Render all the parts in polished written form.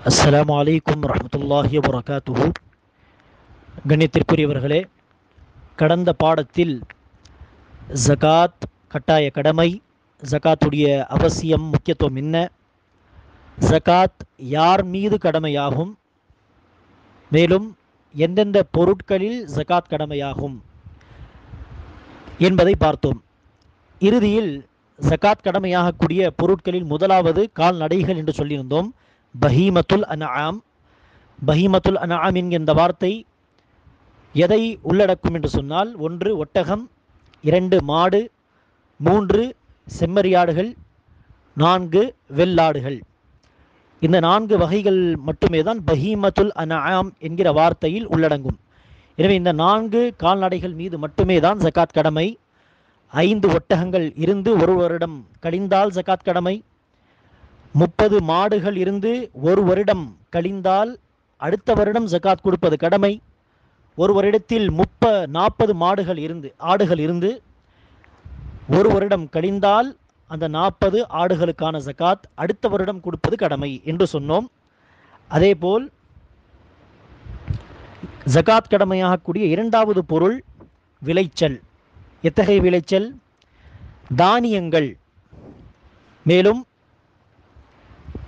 அஸ்ஸலாமு அலைக்கும் வரஹ்மத்துல்லாஹி வபரகாத்துஹு. கண்ணியத்திற்குரியவர்களே, கடந்த பாடத்தில் ஜகாத் கட்டாய கடமை, ஜகாத்துடைய அவசியம் முக்கியத்துவம் என்ன, ஜகாத் யார் மீது கடமையாகும், மேலும் எந்தெந்த பொருட்களில் ஜகாத் கடமையாகும் என்பதை பார்த்தோம். இறுதியில் ஜகாத் கடமையாகக்கூடிய பொருட்களில் முதலாவது கால்நடைகள் என்று சொல்லியிருந்தோம். பஹீமத்துல் அன்ஆம். பஹீமத்துல் அன்ஆம் என்கின்ற வார்த்தை எதை உள்ளடக்கும் என்று சொன்னால், 1 ஒட்டகம், 2 மாடு, 3 செம்மறியாடுகள், 4 வெள்ளாடுகள். இந்த 4 வகைகள் மட்டுமே தான் பஹீமத்துல் அன்ஆம் என்கிற வார்த்தையில் உள்ளடங்கும். எனவே இந்த 4 கால்நடைகள் மீது மட்டுமே தான் ஜகாத் கடமை. 5 ஒட்டகங்கள் இருந்து 1 வருடம் கழிந்தால் ஜகாத் கடமை. 30 மாடுகள் இருந்து 1 வருடம் கழிந்தால் அடுத்த வருடம் ஜகாத் கொடுப்பது கடமை. ஒரு வருடத்தில் 40 மாடுகள் இருந்து ஆடுகள் இருந்து 1 வருடம் கழிந்தால் அந்த 40 ஆடுகளுக்கான ஜகாத் அடுத்த வருடம் கொடுப்பது கடமை என்று சொன்னோம். அதேபோல் ஜகாத் கடமையாகக்கூடிய இரண்டாவது பொருள் விளைச்சல். எத்தகைய விளைச்சல்? தானியங்கள். மேலும்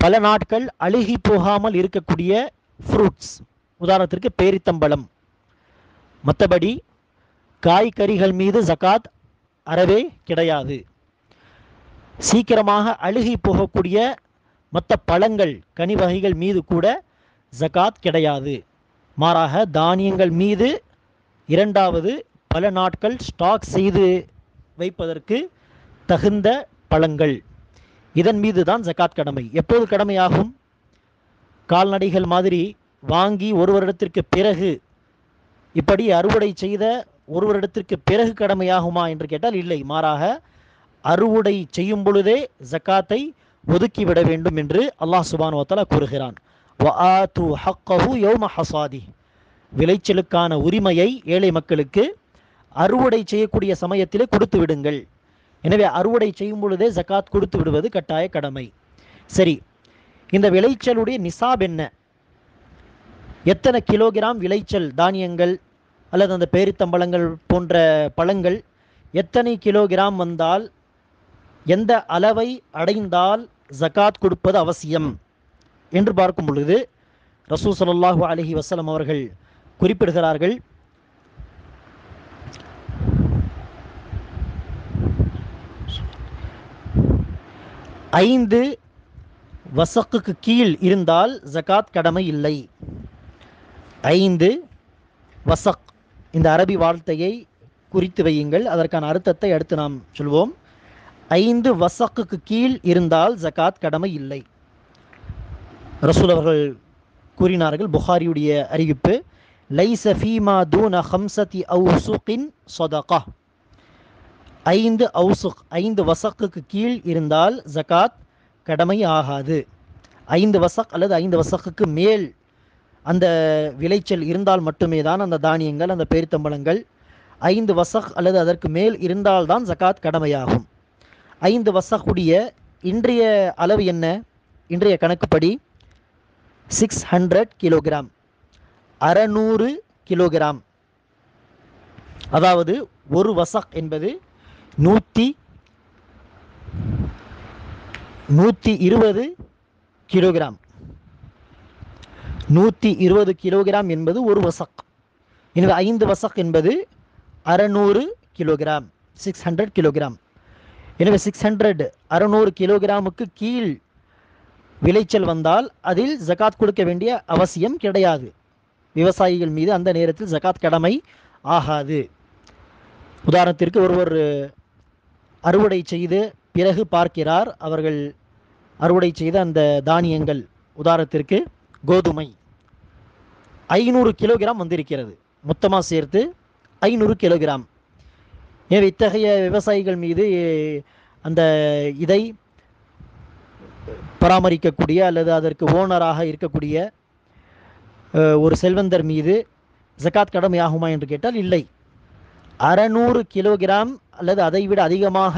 பல நாட்கள் அழுகி போகாமல் இருக்கக்கூடிய ஃப்ரூட்ஸ், உதாரணத்திற்கு பேரித்தம்பழம். மற்றபடி காய்கறிகள் மீது ஜகாத் அறவே கிடையாது. சீக்கிரமாக அழுகி போகக்கூடிய மற்ற பழங்கள், கனி வகைகள் மீது கூட ஜகாத் கிடையாது. மாறாக தானியங்கள் மீது இரண்டாவது பல நாட்கள் ஸ்டாக் செய்து வைப்பதற்கு தகுந்த பழங்கள், இதன் மீது தான் ஜகாத் கடமை. எப்போது கடமையாகும்? கால்நடைகள் மாதிரி வாங்கி 1 வருடத்திற்கு பிறகு, இப்படி அறுவடை செய்த 1 வருடத்திற்கு பிறகு கடமையாகுமா என்று கேட்டால் இல்லை. மாறாக அறுவடை செய்யும் பொழுதே ஜகாத்தை ஒதுக்கிவிட வேண்டும் என்று அல்லாஹ் சுப்ஹானஹு வ தஆலா கூறுகிறான். வஆது ஹக்கஹு யௌம ஹஸாதி. விளைச்சலுக்கான உரிமையை ஏழை மக்களுக்கு அறுவடை செய்யக்கூடிய சமயத்திலே கொடுத்து விடுங்கள். எனவே அறுவடை செய்யும் பொழுதே ஜகாத் கொடுத்து விடுவது கட்டாய கடமை. சரி, இந்த விளைச்சலுடைய நிசாப் என்ன? எத்தனை கிலோகிராம் விளைச்சல், தானியங்கள் அல்லது அந்த பேரித்தம்பழங்கள் போன்ற பழங்கள் எத்தனை கிலோகிராம் வந்தால், எந்த அளவை அடைந்தால் ஜகாத் கொடுப்பது அவசியம் என்று பார்க்கும் பொழுது ரசூல் ஸல்லல்லாஹு அலைஹி வஸல்லம் அவர்கள் குறிப்பிடுகிறார்கள், 5 வசக்குக்கு கீழ் இருந்தால் ஜகாத் கடமை இல்லை. 5 வசக், இந்த அரபி வார்த்தையை குறித்து வையுங்கள், அதற்கான அர்த்தத்தை அடுத்து நாம் சொல்வோம். 5 வசக்குக்கு கீழ் இருந்தால் ஜகாத் கடமை இல்லை. ரசூல் அவர்கள் கூறினார்கள், புகாரியுடைய அறிவிப்பு, லைஸ ஃபீமா தூன ஹம்ஸதி அவ்சுகின் ஸதகா. 5 அவுசுக், 5 வசக்குக்கு கீழ் இருந்தால் ஜகாத் கடமை ஆகாது. 5 வசக் அல்லது 5 வசக்குக்கு மேல் அந்த விளைச்சல் இருந்தால் மட்டுமே தான் அந்த தானியங்கள், அந்த பேரித்தம்பழங்கள் 5 வசக் அல்லது அதற்கு மேல் இருந்தால்தான் ஜகாத் கடமையாகும். 5 வசக்குடைய இன்றைய அளவு என்ன? இன்றைய கணக்குப்படி 600 கிலோகிராம், 600 கிலோகிராம். அதாவது ஒரு வசக் என்பது 120 கிலோகிராம். 120 கிலோகிராம் என்பது ஒரு வசக். எனவே 5 வசக் என்பது 600 கிலோகிராம், 600 கிலோகிராம். எனவே 600 கிலோகிராமுக்கு கீழ் விளைச்சல் வந்தால் அதில் ஜகாத் கொடுக்க வேண்டிய அவசியம் கிடையாது. விவசாயிகள் மீது அந்த நேரத்தில் ஜகாத் கடமை ஆகாது. உதாரணத்திற்கு ஒருவர் அறுவடை செய்து பிறகு பார்க்கிறார், அவர்கள் அறுவடை செய்த அந்த தானியங்கள், உதாரணத்திற்கு கோதுமை 500 கிலோகிராம் வந்திருக்கிறது, மொத்தமாக சேர்த்து 500 கிலோகிராம். எனவே இத்தகைய விவசாயிகள் மீது அந்த இதை பராமரிக்கக்கூடிய அல்லது அதற்கு ஓனராக இருக்கக்கூடிய ஒரு செல்வந்தர் மீது ஜகாத் கடமையாகுமா என்று கேட்டால் இல்லை. 600 கிலோகிராம் அல்லது அதைவிட அதிகமாக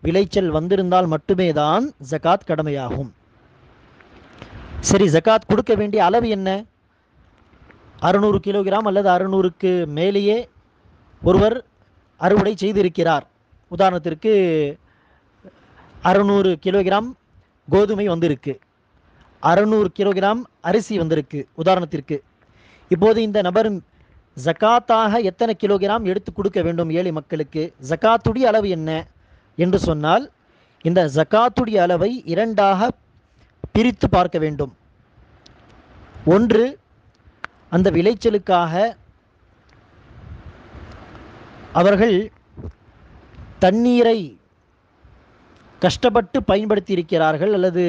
விளைச்சல் வந்திருந்தால் மட்டுமே தான் ஜகாத் கடமையாகும். சரி, ஜகாத் கொடுக்க வேண்டிய அளவு என்ன? 600 கிலோகிராம் அல்லது 600க்கு மேலேயே ஒருவர் அறுவடை செய்திருக்கிறார். உதாரணத்திற்கு 600 கிலோகிராம் கோதுமை வந்திருக்கு, 600 கிலோகிராம் அரிசி வந்திருக்கு உதாரணத்திற்கு. இப்போது இந்த நபர் ஜகாத்தாக எத்தனை கிலோகிராம் எடுத்து கொடுக்க வேண்டும் ஏழை மக்களுக்கு? ஜகாத்துடைய அளவு என்ன என்று சொன்னால், இந்த ஜகாத்துடைய அளவை இரண்டாக பிரித்து பார்க்க வேண்டும். ஒன்று, அந்த விளைச்சலுக்காக அவர்கள் தண்ணீரை கஷ்டப்பட்டு பயன்படுத்தி இருக்கிறார்கள், அல்லது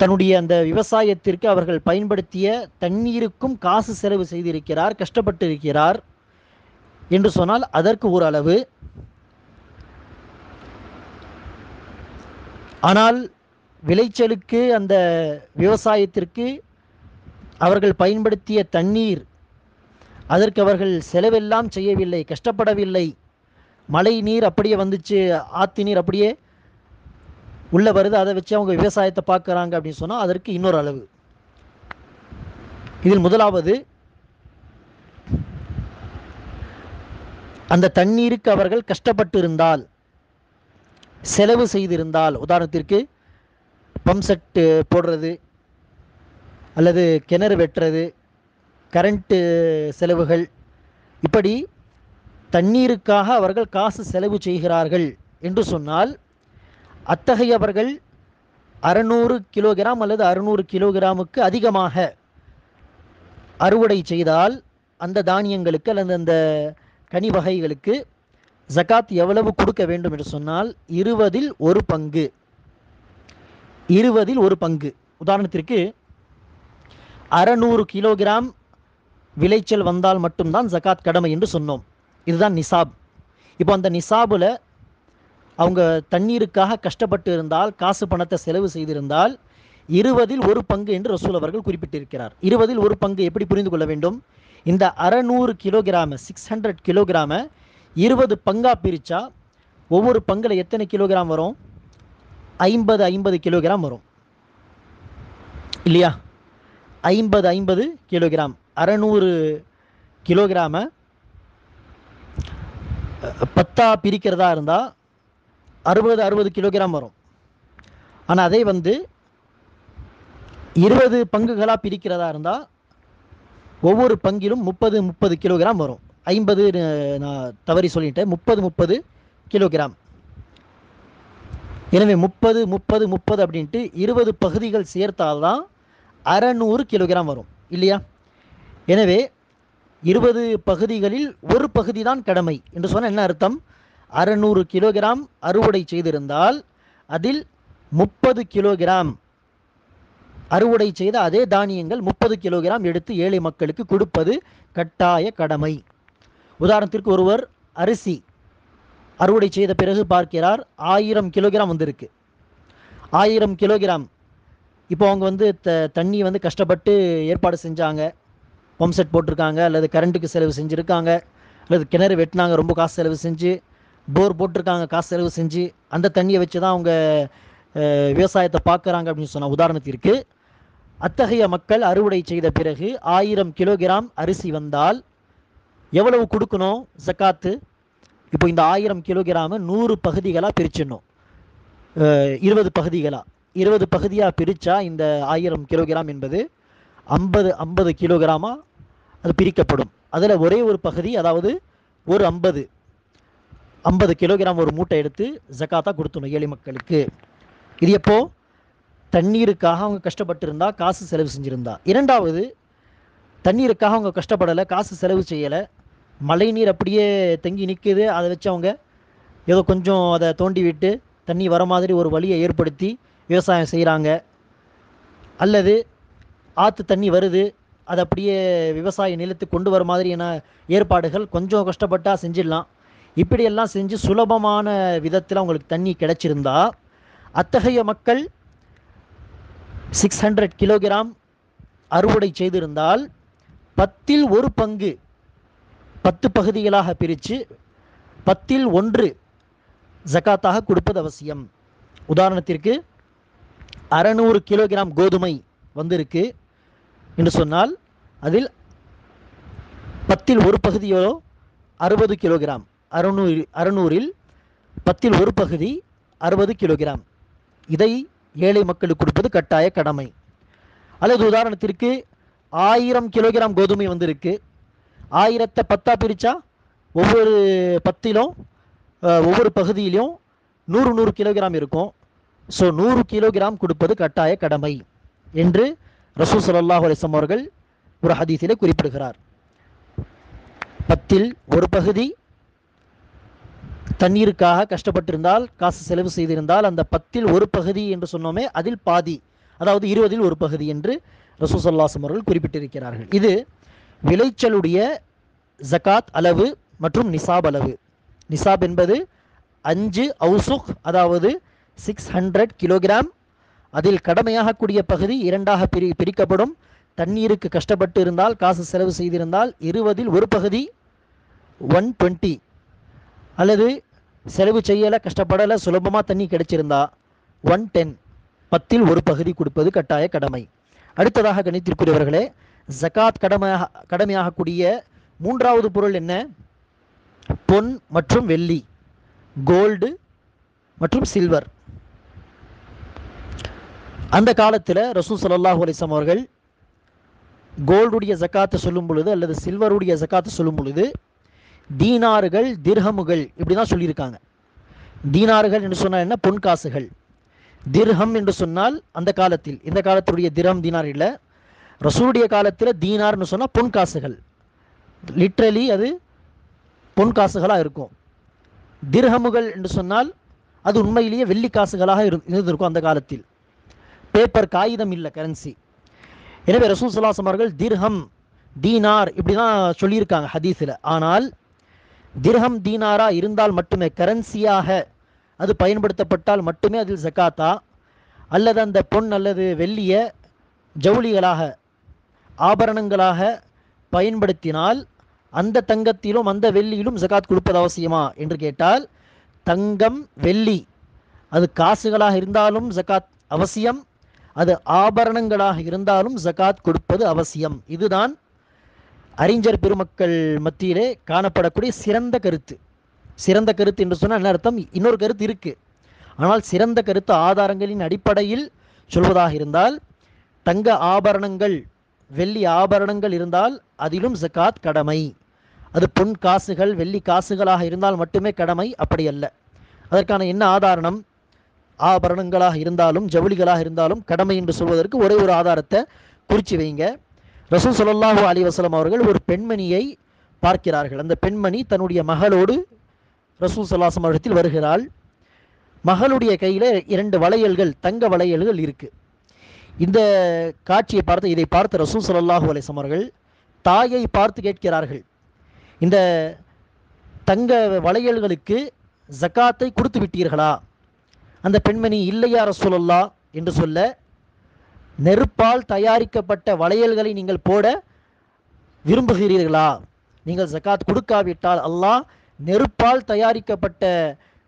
தன்னுடைய அந்த விவசாயத்திற்கு அவர்கள் பயன்படுத்திய தண்ணீருக்கும் காசு செலவு செய்திருக்கிறார், கஷ்டப்பட்டு இருக்கிறார் என்று சொன்னால் அதற்கு ஒரு அளவு. ஆனால் விளைச்சலுக்கு அந்த விவசாயத்திற்கு அவர்கள் பயன்படுத்திய தண்ணீர், அதற்கு அவர்கள் செலவெல்லாம் செய்யவில்லை, கஷ்டப்படவில்லை, மழை நீர் அப்படியே வந்துச்சு, ஆற்று நீர் அப்படியே உள்ளே வருது, அதை வச்சு அவங்க விவசாயத்தை பார்க்குறாங்க அப்படின்னு சொன்னால் அதற்கு இன்னொரு அளவு. இதில் முதலாவது, அந்த தண்ணீருக்கு அவர்கள் கஷ்டப்பட்டு இருந்தால், செலவு செய்திருந்தால், உதாரணத்திற்கு பம்ப் செட்டு போடுறது அல்லது கிணறு வெட்டுறது, கரண்ட்டு செலவுகள், இப்படி தண்ணீருக்காக அவர்கள் காசு செலவு செய்கிறார்கள் என்று சொன்னால், அத்தகையவர்கள் 600 கிலோகிராம் அல்லது 600 கிலோகிராமுக்கு அதிகமாக அறுவடை செய்தால் அந்த தானியங்களுக்கு அல்லது அந்த கனி வகைகளுக்கு ஜகாத் எவ்வளவு கொடுக்க வேண்டும் என்று சொன்னால் 20ல் 1 பங்கு. 20ல் 1 பங்கு. உதாரணத்திற்கு 600 கிலோகிராம் விளைச்சல் வந்தால் மட்டும்தான் ஜகாத் கடமை என்று சொன்னோம். இதுதான் நிசாப். இப்போ அந்த நிசாபில் அவங்க தண்ணீருக்காக கஷ்டப்பட்டு இருந்தால், காசு பணத்தை செலவு செய்திருந்தால் 20ல் 1 பங்கு என்று ரசூல் அவர்கள் குறிப்பிட்டிருக்கிறார். 20ல் 1 பங்கு எப்படி புரிந்து கொள்ள வேண்டும்? இந்த 600 கிலோகிராம 600 கிலோகிராம 20 பங்கா பிரித்தா ஒவ்வொரு பங்கில் எத்தனை கிலோகிராம் வரும்? 50 கிலோகிராம் வரும் இல்லையா? 50 கிலோகிராம். 600 கிலோகிராம 10 பிரிக்கிறதா இருந்தால் 60 கிலோகிராம் வரும். ஆனால் அதை 20 பங்குகளாக பிரிக்கிறதா இருந்தால் ஒவ்வொரு பங்கிலும் 30 கிலோகிராம் வரும். 50 நான் தவறி சொல்லிட்டேன், 30 கிலோகிராம். எனவே 30 அப்படின்ட்டு 20 பகுதிகள் சேர்த்தால்தான் 600 கிலோகிராம் வரும் இல்லையா? எனவே 20 பகுதிகளில் ஒரு பகுதி தான் கடமை என்று சொன்னால் என்ன அர்த்தம்? 600 கிலோகிராம் அறுவடை செய்திருந்தால் அதில் 30 கிலோகிராம் அறுவடை செய்த அதே தானியங்கள் 30 கிலோகிராம் எடுத்து ஏழை மக்களுக்கு கொடுப்பது கட்டாய கடமை. உதாரணத்திற்கு ஒருவர் அரிசி அறுவடை செய்த பிறகு பார்க்கிறார் 1000 கிலோகிராம் வந்திருக்கு. 1000 கிலோகிராம். இப்போ அவங்க தண்ணி கஷ்டப்பட்டு ஏற்பாடு செஞ்சாங்க, பம்ப் செட் போட்டிருக்காங்க, அல்லது கரண்ட்டுக்கு செலவு செஞ்சுருக்காங்க, அல்லது கிணறு வெட்டினாங்க, ரொம்ப காசு செலவு செஞ்சு, போர் போட்டிருக்காங்க, காசு செலவு செஞ்சு, அந்த தண்ணியை வச்சு தான் அவங்க விவசாயத்தை பார்க்குறாங்க அப்படின்னு சொன்னால் உதாரணத்திற்கு அத்தகைய மக்கள் அறுவடை செய்த பிறகு 1000 கிலோகிராம் அரிசி வந்தால் எவ்வளவு கொடுக்கணும் ஜக்காத்து? இப்போ இந்த 1000 கிலோகிராமு 100 பகுதிகளாக பிரிச்சிடணும். 20 பகுதிகளாக 20 பகுதியாக பிரித்தா இந்த 1000 கிலோகிராம் என்பது 50 கிலோகிராமாக அது பிரிக்கப்படும். அதில் ஒரே ஒரு பகுதி, அதாவது ஒரு 50 கிலோகிராம் ஒரு மூட்டை எடுத்து ஜக்காத்தாக கொடுத்துடணும் ஏழை மக்களுக்கு. இது எப்போ? தண்ணீருக்காக அவங்க கஷ்டப்பட்டு இருந்தால், காசு செலவு செஞ்சுருந்தா. இரண்டாவது, தண்ணீருக்காக அவங்க கஷ்டப்படலை, காசு செலவு செய்யலை, மழை நீர் அப்படியே தங்கி நிற்குது, அதை வச்சு அவங்க ஏதோ கொஞ்சம் அதை தோண்டி விட்டு தண்ணி வர மாதிரி ஒரு வழியை ஏற்படுத்தி விவசாயம் செய்கிறாங்க. அல்லது ஆற்று தண்ணி வருது, அது அப்படியே விவசாய நிலத்துக்கு கொண்டு வர மாதிரியான ஏற்பாடுகள் கொஞ்சம் கஷ்டப்பட்டால் செஞ்சிடலாம். இப்படியெல்லாம் செஞ்சு சுலபமான விதத்தில் அவங்களுக்கு தண்ணி கிடைச்சிருந்தா அத்தகைய மக்கள் 600 கிலோகிராம் அறுவடை செய்திருந்தால் 10ல் 1 பங்கு 10 பகுதிகளாக பிரித்து 10ல் 1 ஜக்காத்தாக கொடுப்பது அவசியம். உதாரணத்திற்கு 600 கிலோகிராம் கோதுமை வந்திருக்கு என்று சொன்னால் அதில் 10ல் ஒரு பகுதியோ 60 கிலோகிராம், 600ல் 10ல் ஒரு பகுதி 60 கிலோகிராம். இதை ஏழை மக்களுக்கு கொடுப்பது கட்டாய கடமை. அல்லது உதாரணத்திற்கு 1000 கிலோகிராம் கோதுமை வந்திருக்கு, 1000 10ஆ பிரித்தா ஒவ்வொரு 10லும் ஒவ்வொரு பகுதியிலும் 100 கிலோகிராம் இருக்கும். ஸோ 100 கிலோகிராம் கொடுப்பது கட்டாய கடமை என்று ரசூல் ஸல்லல்லாஹு அலைஹி வஸல்லம் அவர்கள் ஒரு ஹதீஸிலே குறிப்பிடுகிறார். 10ல் ஒரு பகுதி தண்ணீருக்காக கஷ்டப்பட்டிருந்தால், காசு செலவு செய்திருந்தால், அந்த 10ல் ஒரு பகுதி என்று சொன்னோமே அதில் பாதி, அதாவது 20ல் ஒரு பகுதி என்று ரசூல் ஸல்லல்லாஹு அலைஹி வஸல்லம் அவர்கள் குறிப்பிட்டிருக்கிறார்கள். இது விளைச்சலுடைய ஜகாத் அளவு மற்றும் நிசாப் அளவு. நிசாப் என்பது 5 அவுசுக், அதாவது 600 கிலோகிராம். அதில் கடமையாகக்கூடிய பகுதி இரண்டாக பிரிக்கப்படும். தண்ணீருக்கு கஷ்டப்பட்டு இருந்தால், காசு செலவு செய்திருந்தால் 20ல் ஒரு பகுதி 120, அல்லது செலவு செய்யலை, கடலை, சுலபமாக தண்ணி கிடைச்சிருந்தா 110, 10ல் ஒரு பகுதி கொடுப்பது கட்டாய கடமை. அடுத்ததாக கணித்திற்குரியவர்களே, ஜகாத் கடமையாகக்கூடிய மூன்றாவது பொருள் என்ன? பொன் மற்றும் வெள்ளி, கோல்டு மற்றும் சில்வர். அந்த காலத்தில் ரசூல் ஸல்லல்லாஹு அலைஹி வஸல்லம் அவர்கள் கோல்டுடைய ஜக்காத்தை சொல்லும் பொழுது அல்லது சில்வருடைய ஜக்காத்தை சொல்லும் பொழுது தீனார்கள், திர்ஹமுகள் இப்படி தான் சொல்லியிருக்காங்க. தீனார்கள் என்று சொன்னால் என்ன? பொன் காசுகள். திர்ஹம் என்று சொன்னால் அந்த காலத்தில், இந்த காலத்துடைய திர்ஹம் தீனார் இல்லை, ரசூலுடைய காலத்தில் தீனார்னு சொன்னால் பொன் காசுகள். லிட்ரலி அது பொன் காசுகளாக இருக்கும். திர்ஹமுகள் என்று சொன்னால் அது உண்மையிலேயே வெள்ளி காசுகளாக இருந்திருக்கும் அந்த காலத்தில். பேப்பர், காகிதம் இல்லை, கரன்சி. எனவே ரசூல் ஸல்லல்லாஹு அலைஹி வஸல்லம் அவர்கள் திர்ஹம், தீனார் இப்படி தான் சொல்லியிருக்காங்க ஹதீஸில். ஆனால் திர்ஹம் தீனாரா இருந்தால் மட்டுமே, கரன்சியாக அது பயன்படுத்தப்பட்டால் மட்டுமே அதில் ஜக்காத்தா, அல்லது அந்த பொன் அல்லது வெள்ளிய ஜவுளிகளாக, ஆபரணங்களாக பயன்படுத்தினால் அந்த தங்கத்திலும் அந்த வெள்ளியிலும் ஜகாத் கொடுப்பது அவசியமா என்று கேட்டால், தங்கம் வெள்ளி அது காசுகளாக இருந்தாலும் ஜகாத் அவசியம், அது ஆபரணங்களாக இருந்தாலும் ஜகாத் கொடுப்பது அவசியம். இதுதான் அறிஞர் பெருமக்கள் மத்தியிலே காணப்படக்கூடிய சிறந்த கருத்து. சிறந்த கருத்து என்று சொன்னால் என்ன அர்த்தம்? இன்னொரு கருத்து இருக்கு, ஆனால் சிறந்த கருத்து ஆதாரங்களின் அடிப்படையில் சொல்வதாக இருந்தால், தங்க ஆபரணங்கள், வெள்ளி ஆபரணங்கள் இருந்தால் அதிலும் ஜகாத் கடமை. அது பொன் காசுகள், வெள்ளி காசுகளாக இருந்தால் மட்டுமே கடமை, அப்படி அல்ல. அதற்கான என்ன ஆதாரம்? ஆபரணங்களாக இருந்தாலும் ஜவுளிகளாக இருந்தாலும் கடமை என்று சொல்வதற்கு ஒரே ஒரு ஆதாரத்தை குறித்து வைங்க. ரசூல் ஸல்லல்லாஹு அலைஹி வஸல்லம் அவர்கள் ஒரு பெண்மணியை பார்க்கிறார்கள். அந்த பெண்மணி தன்னுடைய மகளோடு ரசூல் ஸல்லல்லாஹு அலைஹி வஸல்லம் வருகிறாள். மகளுடைய கையில் 2 வளையல்கள், தங்க வளையல்கள் இருக்கு. இந்த காட்சியை பார்த்து, இதை பார்த்த ரசூல் ஸல்லல்லாஹு அலைஹி வஸல்லம் அவர்கள் தாயை பார்த்து கேட்கிறார்கள், இந்த தங்க வளையல்களுக்கு ஜக்காத்தை கொடுத்து விட்டீர்களா? அந்த பெண்மணி இல்லையா ரசூலுல்லாஹ் என்று சொல்ல, நெருப்பால் தயாரிக்கப்பட்ட வளையல்களை நீங்கள் போட விரும்புகிறீர்களா? நீங்கள் ஜக்காத் கொடுக்காவிட்டால் அல்லாஹ் நெருப்பால் தயாரிக்கப்பட்ட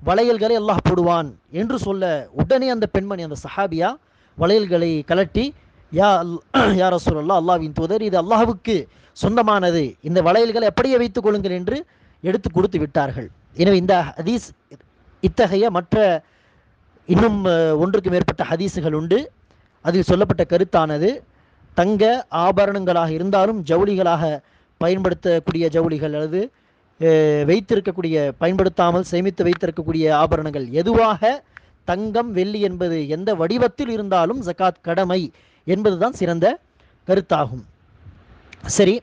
வளையல்களை அல்லாஹ் போடுவான் என்று சொல்ல, உடனே அந்த பெண்மணி, அந்த சஹாபியா வளையல்களை கலட்டி, யா ரசூலுல்லாஹ், அல்லாஹ்வின் தூதர், இது அல்லாஹ்வுக்கு சொந்தமானது, இந்த வளையல்களை அப்படியே வைத்துக் கொள்ளுங்கள் என்று எடுத்து கொடுத்து விட்டார்கள். எனவே இந்த ஹதீஸ், இத்தகைய மற்ற இன்னும் ஒன்றுக்கு மேற்பட்ட ஹதீஸுகள் உண்டு. அதில் சொல்லப்பட்ட கருத்தானது, தங்க ஆபரணங்களாக இருந்தாலும் ஜவுளிகளாக பயன்படுத்தக்கூடிய ஜவுளிகள், அல்லது வைத்திருக்கக்கூடிய, பயன்படுத்தாமல் சேமித்து வைத்திருக்கக்கூடிய ஆபரணங்கள், எதுவாக தங்கம் வெள்ளி என்பது எந்த வடிவத்தில் இருந்தாலும் ஜகாத் கடமை என்பதுதான் சிறந்த கருத்தாகும். சரி,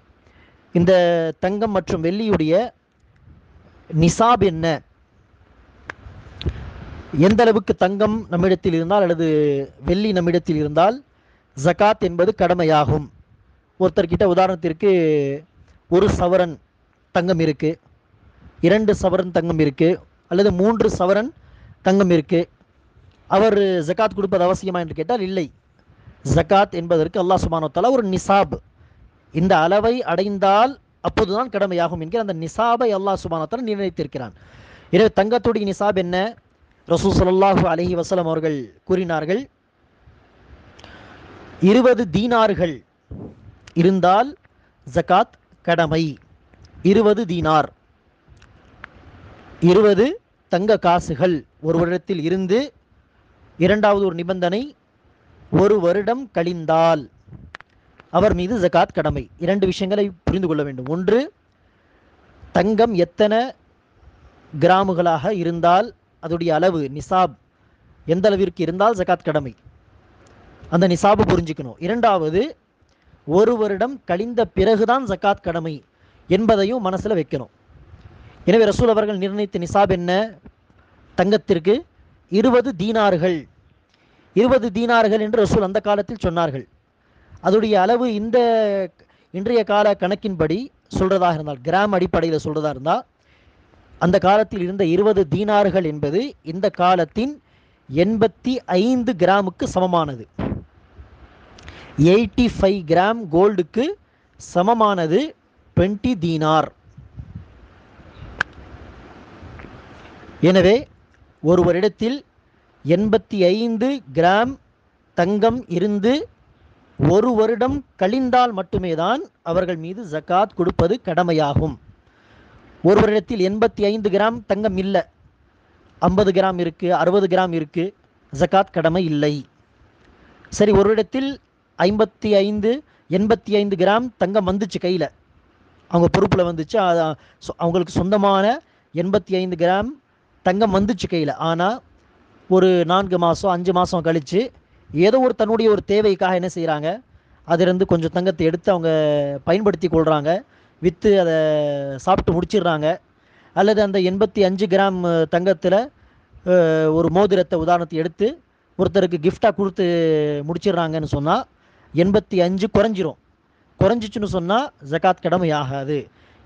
இந்த தங்கம் மற்றும் வெள்ளியுடைய நிசாப் என்ன? எந்த அளவுக்கு தங்கம் நம்மிடத்தில் இருந்தால் அல்லது வெள்ளி நம்மிடத்தில் இருந்தால் ஜகாத் என்பது கடமையாகும்? ஒருத்தர்கிட்ட உதாரணத்திற்கு 1 சவரன் தங்கம் இருக்கு, 2 சவரன் தங்கம் இருக்கு, அல்லது 3 சவரன் தங்கம் இருக்கு. அவர் ஜகாத் கொடுப்பது அவசியமா என்று கேட்டால் இல்லை. ஜகாத் என்பதற்கு அல்லாஹ் சுப்ஹானஹு வ தஆலா ஒரு நிசாப், இந்த அளவை அடைந்தால் அப்போதுதான் கடமையாகும் என்கிற அந்த நிசாபை அல்லாஹ் சுப்ஹானஹு வ தஆலா நிர்ணயித்திருக்கிறான். எனவே தங்கத்துடைய நிசாப் என்ன? ரசூல் ஸல்லல்லாஹு அலைஹி வஸல்லம் அவர்கள் கூறினார்கள், 20 தீனார்கள் இருந்தால் ஜகாத் கடமை. 20 தீனார், 20 தங்க காசுகள் ஒரு வருடத்தில் இருந்து, இரண்டாவது ஒரு நிபந்தனை, ஒரு வருடம் கழிந்தால் அவர் மீது ஜகாத் கடமை. இரண்டு விஷயங்களை புரிந்து கொள்ள வேண்டும். ஒன்று, தங்கம் எத்தனை கிராமுகளாக இருந்தால், அதோடைய அளவு நிசாப் எந்த அளவிற்கு இருந்தால் ஜகாத் கடமை, அந்த நிசாபு புரிஞ்சுக்கணும். இரண்டாவது, ஒரு வருடம் கழிந்த பிறகுதான் ஜகாத் கடமை என்பதையும் மனசில் வைக்கணும். எனவே ரசூல் அவர்கள் நிர்ணயித்த நிசாப் என்ன? தங்கத்திற்கு 20 தீனார்கள். 20 தீனார்கள் என்று ரசூல் அந்த காலத்தில் சொன்னார்கள். அதோடைய அளவு இன்றைய கால கணக்கின்படி சொல்றதாக இருந்தால், கிராம் அடிப்படையில் சொல்றதா இருந்தால், அந்த காலத்தில் இருந்த 20 தீனார்கள் என்பது இந்த காலத்தின் 85 கிராமுக்கு சமமானது. 85 கிராம் கோல்டுக்கு சமமானது 20 தீனார். எனவே ஒரு வருடத்தில் 85 கிராம் தங்கம் இருந்து ஒரு வருடம் கழிந்தால் மட்டுமே தான் அவர்கள் மீது ஜகாத் கொடுப்பது கடமையாகும். ஒரு வருடத்தில் 85 கிராம் தங்கம் இல்லை, 50 கிராம் இருக்குது, 60 கிராம் இருக்குது, ஜகாத் கடமை இல்லை. சரி, ஒரு வருடத்தில் 85 கிராம் தங்கம் வந்துச்சு கையில், அவங்க பொறுப்பில் வந்துச்சு, அவங்களுக்கு சொந்தமான 85 கிராம் தங்கம் வந்துச்சு கையில். ஆனால் ஒரு 4 மாதம் 5 மாதம் கழித்து ஏதோ ஒரு தன்னுடைய ஒரு தேவைக்காக என்ன செய்கிறாங்க, அதிலிருந்து கொஞ்சம் தங்கத்தை எடுத்து அவங்க பயன்படுத்தி கொள்கிறாங்க, விற்று அதை சாப்பிட்டு முடிச்சிடுறாங்க. அல்லது அந்த 85 கிராம் தங்கத்தில் ஒரு மோதிரத்தை உதாரணத்தை எடுத்து ஒருத்தருக்கு கிஃப்டாக கொடுத்து முடிச்சிடுறாங்கன்னு சொன்னால் 85 குறைஞ்சிரும். குறைஞ்சிச்சுன்னு சொன்னால் ஜகாத் கடமை ஆகாது.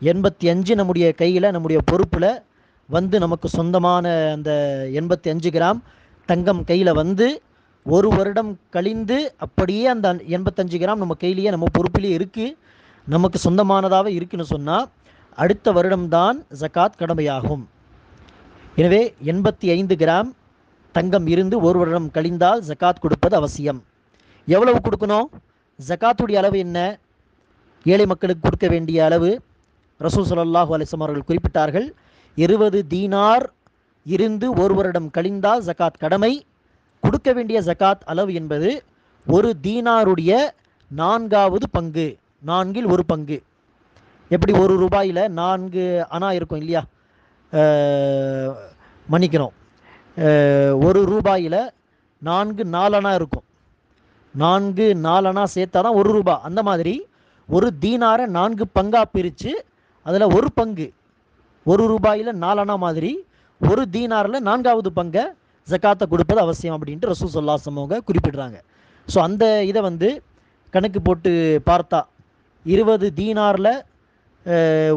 85 நம்முடைய கையில் நம்முடைய பொறுப்பில் வந்து நமக்கு சொந்தமான அந்த 85 கிராம் தங்கம் கையில் வந்து ஒரு வருடம் கழிந்து அப்படியே அந்த 85 கிராம் நம்ம கையிலேயே நம்ம பொறுப்பிலேயே இருக்குது, நமக்கு சொந்தமானதாக இருக்குன்னு சொன்னால் அடுத்த வருடம்தான் ஜகாத் கடமையாகும். எனவே 85 கிராம் தங்கம் இருந்து ஒரு வருடம் கழிந்தால் ஜகாத் கொடுப்பது அவசியம். எவ்வளவு கொடுக்கணும்? ஜகாத்துடைய அளவு என்ன? ஏழை மக்களுக்கு கொடுக்க வேண்டிய அளவு ரசூல் ஸல்லல்லாஹு அலைஹி வஸல்லம் அவர்கள் குறிப்பிட்டார்கள். 20 தீனார் இருந்து ஒரு வருடம் கழிந்தால் ஜகாத் கடமை. கொடுக்க வேண்டிய ஜகாத் அளவு என்பது ஒரு தீனாருடைய 4வது பங்கு, 4இல் 1 பங்கு. எப்படி ஒரு ரூபாயில் 4 அணா இருக்கும் இல்லையா, மன்னிக்கணும், ஒரு ரூபாயில் 4 அணா இருக்கும். 4 அணா சேர்த்தா தான் 1 ரூபா. அந்த மாதிரி ஒரு தீனாரை 4 பங்காக பிரித்து அதில் ஒரு பங்கு, ஒரு ரூபாயில் 4 அணா மாதிரி ஒரு தீனாரில் 4வது பங்கை ஜகாத்தை கொடுப்பது அவசியம் அப்படின்ட்டு ரசூல் ஸல்லல்லாஹு அலைஹி வஸல்லம் அவங்க குறிப்பிடுறாங்க. ஸோ அந்த இதை வந்து கணக்கு போட்டு பார்த்தா 20 தீனாரில்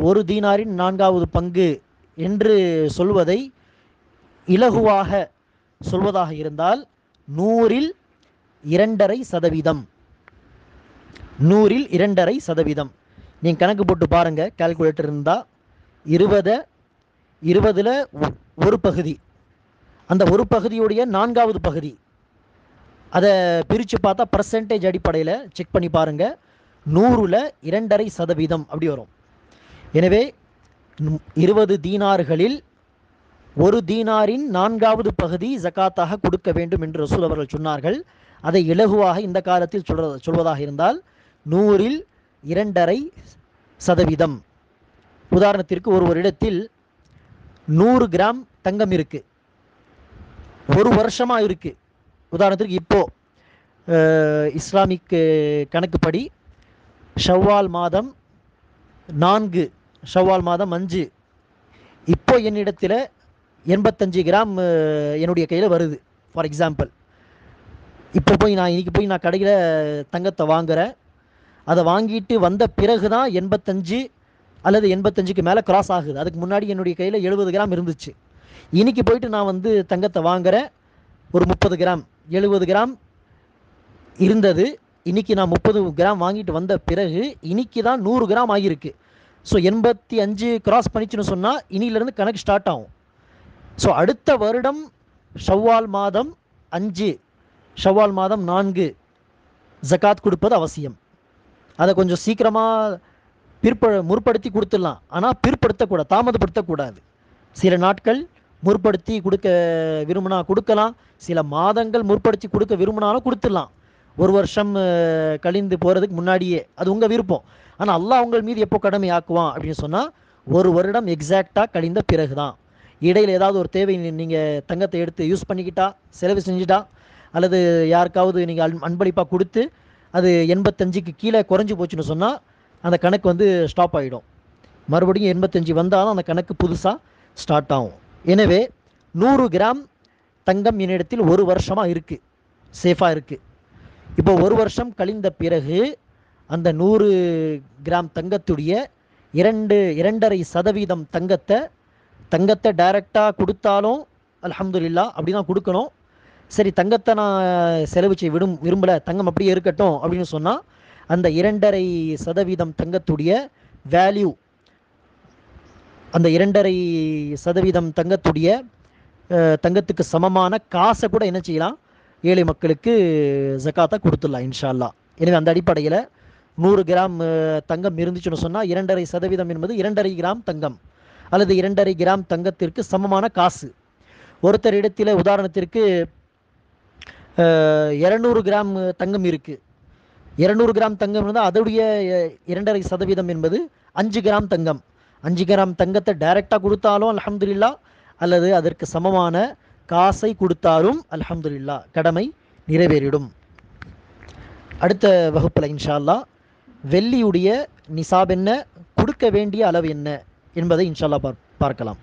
ஒரு தீனாரின் 4வது பங்கு என்று சொல்வதை இலகுவாக சொல்வதாக இருந்தால் 100ல் 2.5%. 100ல் 2.5%. நீங்கள் கணக்கு போட்டு பாருங்கள், கால்குலேட்டர் இருந்தால் 20ல் ஒரு பகுதி, அந்த ஒரு பகுதியுடைய 4வது பகுதி, அதை பிரித்து பார்த்தா பர்சன்டேஜ் அடிப்படையில் செக் பண்ணி பாருங்கள், 100ல் 2.5% அப்படி வரும். எனவே 20 தீனார்களில் ஒரு தீனாரின் 4வது பகுதி ஜகாத்தாக கொடுக்க வேண்டும் என்று ரசூல் அவர்கள் சொன்னார்கள். அதை இலகுவாக இந்த காலத்தில் சொல்வதாக இருந்தால் 100ல் 2.5%. உதாரணத்திற்கு ஒரு இடத்தில் 100 கிராம் தங்கம் இருக்குது, ஒரு வருஷமாக இருக்குது. உதாரணத்திற்கு இப்போது இஸ்லாமிக் கணக்குப்படி ஷவ்வால் மாதம் 4, ஷவ்வால் மாதம் 5, இப்போ என்னிடத்தில் 85 கிராம் என்னுடைய கையில் வருது. ஃபார் எக்ஸாம்பிள், இன்றைக்கி போய் நான் கடையில் தங்கத்தை வாங்குகிறேன். அதை வாங்கிட்டு வந்த பிறகு தான் 85 அல்லது 85க்கு மேலே கிராஸ் ஆகுது. அதுக்கு முன்னாடி என்னுடைய கையில் 70 கிராம் இருந்துச்சு. இன்றைக்கி போயிட்டு நான் வந்து தங்கத்தை வாங்குகிறேன், ஒரு 30 கிராம் 70 கிராம் இருந்தது. இன்றைக்கி நான் 30 கிராம் வாங்கிட்டு வந்த பிறகு இன்றைக்கி தான் 100 கிராம் ஆகியிருக்கு. ஸோ 85 கிராஸ் பண்ணிச்சுன்னு சொன்னால் இனியிலேருந்து கணக்கு ஸ்டார்ட் ஆகும். ஸோ அடுத்த வருடம் ஷவ்வால் மாதம் 5, ஷவ்வால் மாதம் 4, ஜகாத் கொடுப்பது அவசியம். அதை கொஞ்சம் சீக்கிரமாக முற்படுத்தி கொடுத்துடலாம், ஆனால் பிற்படுத்தக்கூடாது, தாமதப்படுத்தக்கூடாது. சில நாட்கள் முற்படுத்தி கொடுக்க விரும்பினா கொடுக்கலாம், சில மாதங்கள் முற்படுத்தி கொடுக்க விரும்பினாலும் கொடுத்துடலாம். ஒரு வருஷம் கழிந்து போகிறதுக்கு முன்னாடியே, அது உங்கள் விருப்பம். ஆனால் அல்லாஹ் உங்கள் மீது எப்போ கடமை ஆக்குவான் அப்படின்னு சொன்னால் ஒரு வருடம் எக்ஸாக்டாக கழிந்த பிறகு தான். இடையில் ஏதாவது ஒரு தேவை நீங்கள் தங்கத்தை எடுத்து யூஸ் பண்ணிக்கிட்டா, செலவு செஞ்சுட்டா, அல்லது யாருக்காவது நீங்கள் அன்பளிப்பாக கொடுத்து அது 85க்கு கீழே குறைஞ்சி போச்சுன்னு சொன்னால் அந்த கணக்கு வந்து ஸ்டாப் ஆகிடும். மறுபடியும் 85 வந்தாலும் அந்த கணக்கு புதுசாக ஸ்டார்ட் ஆகும். எனவே 100 கிராம் தங்கம் என்னிடத்தில் ஒரு வருஷமாக இருக்குது, சேஃபாக இருக்குது. இப்போ ஒரு வருஷம் கழிந்த பிறகு அந்த 100 கிராம் தங்கத்துடைய 2.5% தங்கத்தை டைரெக்டாக கொடுத்தாலும் அல்ஹம்துலில்லாஹ் அப்படி தான் கொடுக்கணும். சரி, தங்கத்தை நான் செலவு செய்ய விரும்பலை, தங்கம் அப்படியே இருக்கட்டும் அப்படின்னு சொன்னால் அந்த 2.5% தங்கத்துடைய வேல்யூ, அந்த 2.5% தங்கத்துக்கு சமமான காசை கூட என்ன செய்யலாம், ஏழை மக்களுக்கு ஜகாத்தை கொடுத்துடலாம் இன்ஷா அல்லாஹ். எனவே அந்த அடிப்படையில் 100 கிராம் தங்கம் இருந்துச்சுன்னு சொன்னால் 2.5% என்பது 2.5 கிராம் தங்கம் அல்லது 2.5 கிராம் தங்கத்திற்கு சமமான காசு. ஒருத்தர் இடத்துல உதாரணத்திற்கு 200 கிராம் தங்கம் இருக்குது. 200 கிராம் தங்கம் இருந்தால் அதோடைய 2.5% என்பது 5 கிராம் தங்கம். 5 கிராம் தங்கத்தை டைரெக்டாக கொடுத்தாலும் அல்ஹம்துலில்லாஹ், அல்லது அதற்கு சமமான காசை கொடுத்தாலும் அல்ஹம்துலில்லாஹ், கடமை நிறைவேறிடும். அடுத்த வகுப்பில் இன்ஷா அல்லாஹ் வெள்ளியுடைய நிசாப் என்ன, கொடுக்க வேண்டிய அளவு என்ன என்பதை இன்ஷா அல்லாஹ் பார்க்கலாம்.